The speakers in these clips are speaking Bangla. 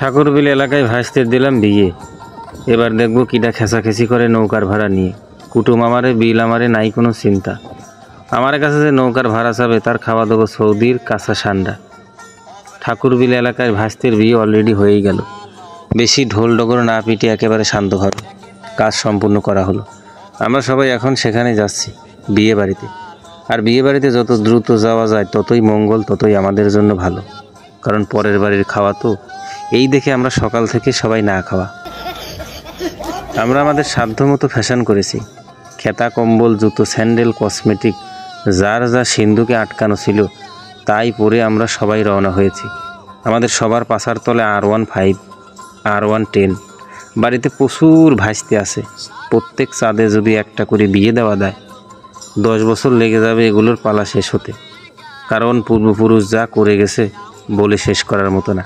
ঠাকুরবিল এলাকায় ভাইস্তের দিলাম বিয়ে। এবার দেখবো কিটা খেসাখেসি করে নৌকার ভাড়া নিয়ে। কুটুম আমারে, বিল আমারে, নাই কোনো চিন্তা। আমার কাছে যে নৌকার ভাড়া চাবে তার খাওয়া দেবো সৌদির কাঁচা সান্ডা। ঠাকুরবিল এলাকায় ভাইস্তের বিয়ে অলরেডি হয়েই গেল। বেশি ঢোল ডগর না পিটে একেবারে শান্তভাবে কাজ সম্পূর্ণ করা হলো। আমরা সবাই এখন সেখানে যাচ্ছি, বিয়ে বাড়িতে। আর বিয়ে বাড়িতে যত দ্রুত যাওয়া যায় ততই মঙ্গল, ততই আমাদের জন্য ভালো। কারণ পরের বাড়ির খাওয়া তো, এই দেখে আমরা সকাল থেকে সবাই না খাওয়া। আমরা আমাদের সাধ্যমতো ফ্যাশন করেছি। খেতা, কম্বল, জুতো, স্যান্ডেল, কসমেটিক, যার যা সিন্ধুকে আটকানো ছিল তাই পরে আমরা সবাই রওনা হয়েছি। আমাদের সবার পাশার তলে R15, R110। বাড়িতে প্রচুর ভাইস্তে আছে। প্রত্যেক চাঁদে যদি একটা করে বিয়ে দেওয়া দেয় 10 বছর লেগে যাবে এগুলোর পালা শেষ হতে। কারণ পূর্বপুরুষ যা করে গেছে বলে শেষ করার মতো না।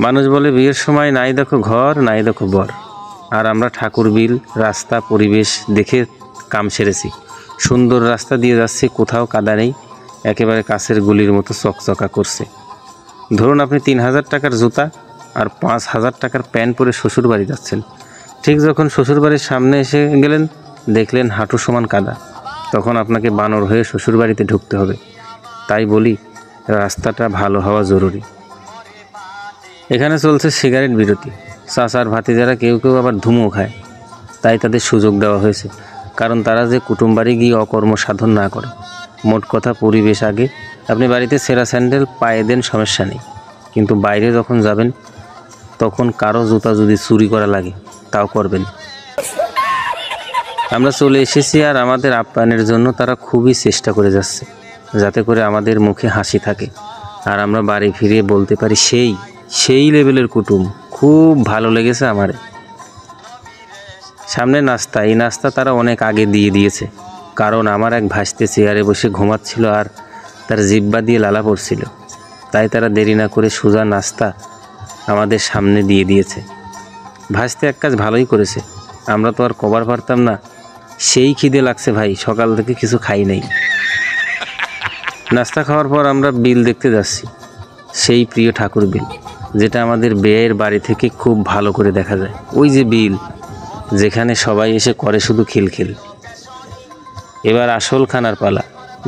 মানুষ বলে বিয়ের সময় নাই দেখো ঘর, নাই দেখো বর। আর আমরা ঠাকুরবিল রাস্তা পরিবেশ দেখে কাম সেরেছি। সুন্দর রাস্তা দিয়ে যাচ্ছি, কোথাও কাদা নেই, একেবারে কাছের গুলির মতো চকচকা করছে। ধরুন আপনি 3000 টাকার জুতা আর 5000 টাকার প্যান্ট পরে শ্বশুর বাড়ি যাচ্ছেন। ঠিক যখন শ্বশুর বাড়ির সামনে এসে গেলেন, দেখলেন হাঁটু সমান কাদা, তখন আপনাকে বানর হয়ে শ্বশুর বাড়িতে ঢুকতে হবে। তাই বলি রাস্তাটা ভালো হওয়া জরুরি। এখানে চলছে সিগারেট বিরতি। চাচার ভাতিজারা কেউ কেউ আবার ধুমো খায়, তাই তাদের সুযোগ দেওয়া হয়েছে। কারণ তারা যে কুটুম বাড়ি গিয়ে অকর্ম সাধন না করে। মোট কথা পরিবেশ আগে। আপনি বাড়িতে ছেঁড়া স্যান্ডেল পায়ে দেন, সমস্যা নেই, কিন্তু বাইরে যখন যাবেন তখন কারো জুতা যদি চুরি করা লাগে তাও করবেন। আমরা চলে এসেছি আর আমাদের আপ্যায়নের জন্য তারা খুবই চেষ্টা করে যাচ্ছে, যাতে করে আমাদের মুখে হাসি থাকে আর আমরা বাড়ি ফিরে বলতে পারি সেই লেভেলের কুটুম, খুব ভালো লেগেছে আমারে। সামনে নাস্তা, এই নাস্তা তারা অনেক আগে দিয়ে দিয়েছে। কারণ আমার এক ভাইস্তে চেয়ারে বসে ঘুমাচ্ছিল আর তার জিব্বা দিয়ে লালা পড়ছিল, তাই তারা দেরি না করে সোজা নাস্তা আমাদের সামনে দিয়ে দিয়েছে। ভাইস্তে এক কাজ ভালোই করেছে, আমরা তো আর কবার পারতাম না। সেই খিদে লাগছে ভাই, সকাল থেকে কিছু খাই নাই। নাস্তা খাওয়ার পর আমরা বিল দেখতে যাচ্ছি, সেই প্রিয় ঠাকুর বিল, যেটা আমাদের বেয়ের বাড়ি থেকে খুব ভালো করে দেখা যায়। ওই যে বিল, যেখানে সবাই এসে করে শুধু খিলখিল। এবার আসল খানার পালা।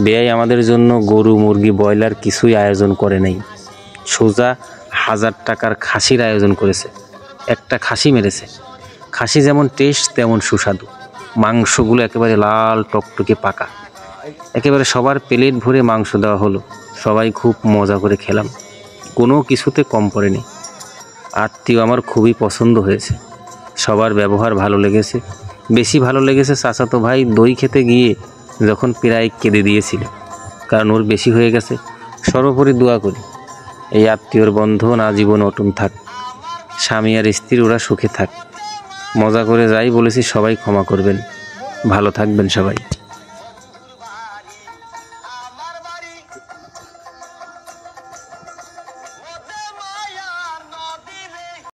বেয়াই আমাদের জন্য গরু, মুরগি, ব্রয়লার কিছুই আয়োজন করে নাই। সোজা 1000 টাকার খাসির আয়োজন করেছে। একটা খাসি মেরেছে। খাসি যেমন টেস্ট তেমন সুস্বাদু। মাংসগুলো একেবারে লাল টকটকে পাকা। একেবারে সবার প্লেট ভরে মাংস দেওয়া হলো। সবাই খুব মজা করে খেলাম, কোনো কিছুতে কম পড়েনি। আত্মীয় আমার খুবই পছন্দ হয়েছে, সবার ব্যবহার ভালো লেগেছে। বেশি ভালো লেগেছে চাচাতো ভাই দই খেতে গিয়ে যখন প্রায় কেঁদে দিয়েছিল, কারণ ওর বেশি হয়ে গেছে। সর্বোপরি দোয়া করি এই আত্মীয়র বন্ধন আজীবন অটুট থাক, স্বামী আর স্ত্রী ওরা সুখে থাক। মজা করে যাই বলেছি, সবাই ক্ষমা করবেন। ভালো থাকবেন সবাই।